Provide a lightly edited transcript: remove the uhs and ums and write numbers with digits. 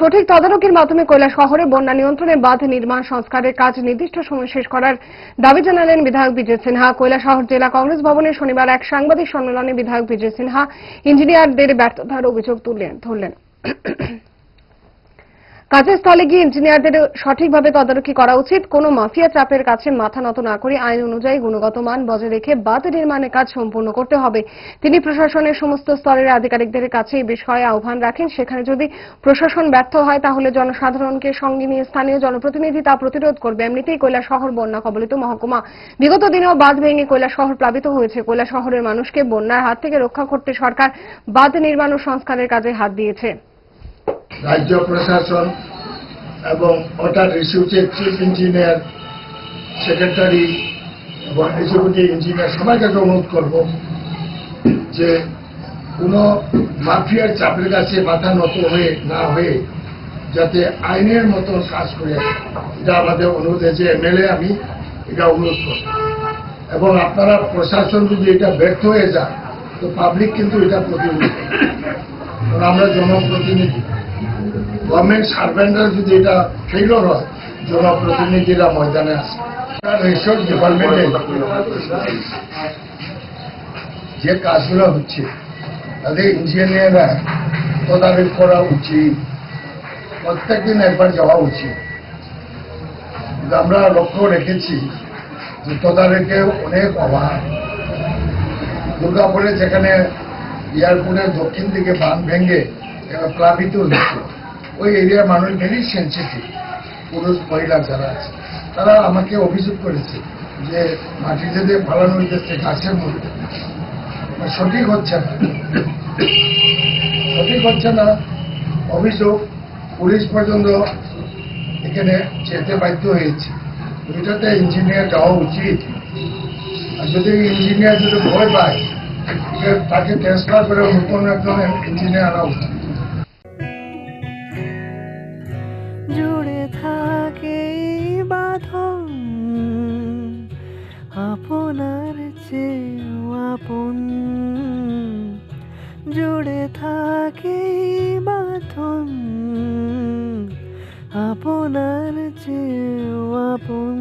সঠিক তদারকির মাধ্যমে কৈলাসহরে বন্যা নিয়ন্ত্রণে বাঁধ নির্মাণ সংস্কারের কাজ নির্দিষ্ট সময়ে শেষ করার দাবি জানালেন বিধায়ক বিজয় সিনহা। কৈলাসহর জেলা কংগ্রেস ভবনে শনিবার এক সাংবাদিক সম্মেলনে বিধায়ক বিজয় সিনহা ইঞ্জিনিয়ারদের ব্যর্থতার অভিযোগ ধরলেন। কাজের স্থলে গিয়ে ইঞ্জিনিয়ারদের সঠিকভাবে তদারকি করা উচিত। কোনো মাফিয়া চাপের কাছে মাথা নত না করে আইন অনুযায়ী গুণগত মান বজায় রেখে বাঁধ নির্মাণের কাজ সম্পূর্ণ করতে হবে। তিনি প্রশাসনের সমস্ত স্তরের আধিকারিকদের কাছে এই বিষয়ে আহ্বান রাখেন। সেখানে যদি প্রশাসন ব্যর্থ হয় তাহলে জনসাধারণকে সঙ্গে নিয়ে স্থানীয় জনপ্রতিনিধি তা প্রতিরোধ করবে। এমনিতেই কৈলাসহর বন্যা কবলিত মহকুমা। বিগত দিনেও বাঁধ ভেঙে কৈলাসহর প্লাবিত হয়েছে। কৈলাসহরের মানুষকে বন্যার হাত থেকে রক্ষা করতে সরকার বাঁধ নির্মাণ ও সংস্কারের কাজে হাত দিয়েছে। রাজ্য প্রশাসন এবং ওটার রিসিউচের চিফ ইঞ্জিনিয়ার, সেক্রেটারি এবং এক্সিকিউটিভ ইঞ্জিনিয়ার সবাইকে অনুরোধ করব যে কোনো মাফিয়ার চাপের কাছে মাথা নত হয়ে না হয়ে যাতে আইনের মতো কাজ করে। এটা আমাদের অনুরোধ হয়েছে। এমএলএ আমি এটা অনুরোধ করব। এবং আপনারা প্রশাসন যদি এটা ব্যর্থ হয়ে যায় তো পাবলিক কিন্তু এটা প্রতিরোধ করবে। কারণ আমরা জনপ্রতিনিধি, গভর্নমেন্ট সার্ভেন্টরা যদি এটা ফেইলর হয়, জনপ্রতিনিধিরা ময়দানে আসে। রিসোর্স ডিপার্টমেন্টে যে কাজগুলো হচ্ছে তাদের ইঞ্জিনিয়াররা তদারকি করা উচিত, প্রত্যেকদিন একবার যাওয়া উচিত। আমরা লক্ষ্য রেখেছি যে তদারকির অনেক অভাব। দুর্গাপুরে যেখানে এয়ারপোর্টের দক্ষিণ দিকে বাঁধ ভেঙে প্লাবিত হচ্ছে, ওই এরিয়ার মানুষ ভেরি সেন্সিটিভ, পুরুষ মহিলা যারা আছে তারা আমাকে অভিযোগ করেছে যে মাটিতে দিয়ে ফালানো হয়েছে গাছের মধ্যে। সঠিক হচ্ছে না অভিযোগ। পুলিশ পর্যন্ত এখানে যেতে বাধ্য হয়েছে। এটাতে ইঞ্জিনিয়ার যাওয়া উচিত। আর যদি ইঞ্জিনিয়ার যদি ভয় পায় তাকে ট্রান্সফার করে নতুন একজন ইঞ্জিনিয়ার আনা উচিত। জুড়ে থাকে বাঁধন আপনার চেয়েও আপন, জুড়ে থাকে বাঁধন আপনার চেয়েও আপন।